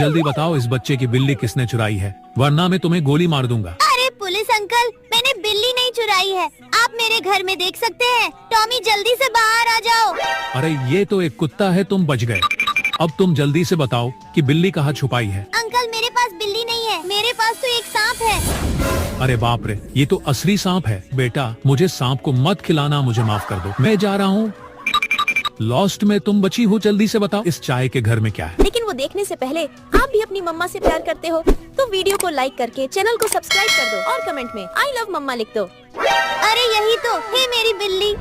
जल्दी बताओ इस बच्चे की बिल्ली किसने चुराई है, वरना मैं तुम्हें गोली मार दूंगा। अरे पुलिस अंकल, मैंने बिल्ली नहीं चुराई है, आप मेरे घर में देख सकते हैं। टॉमी जल्दी से बाहर आ जाओ। अरे ये तो एक कुत्ता है, तुम बच गए। अब तुम जल्दी से बताओ कि बिल्ली कहाँ छुपाई है। अंकल मेरे पास बिल्ली नहीं है, मेरे पास तो एक सांप है। अरे बाप रे, ये तो असली सांप है। बेटा मुझे सांप को मत खिलाना, मुझे माफ कर दो, मैं जा रहा हूँ। लॉस्ट में तुम बची हो, जल्दी से बताओ इस चाय के घर में क्या है। लेकिन वो देखने से पहले आप भी अपनी मम्मा से प्यार करते हो तो वीडियो को लाइक करके चैनल को सब्सक्राइब कर दो और कमेंट में आई लव मम्मा लिख दो। अरे यही तो है मेरी बिल्ली।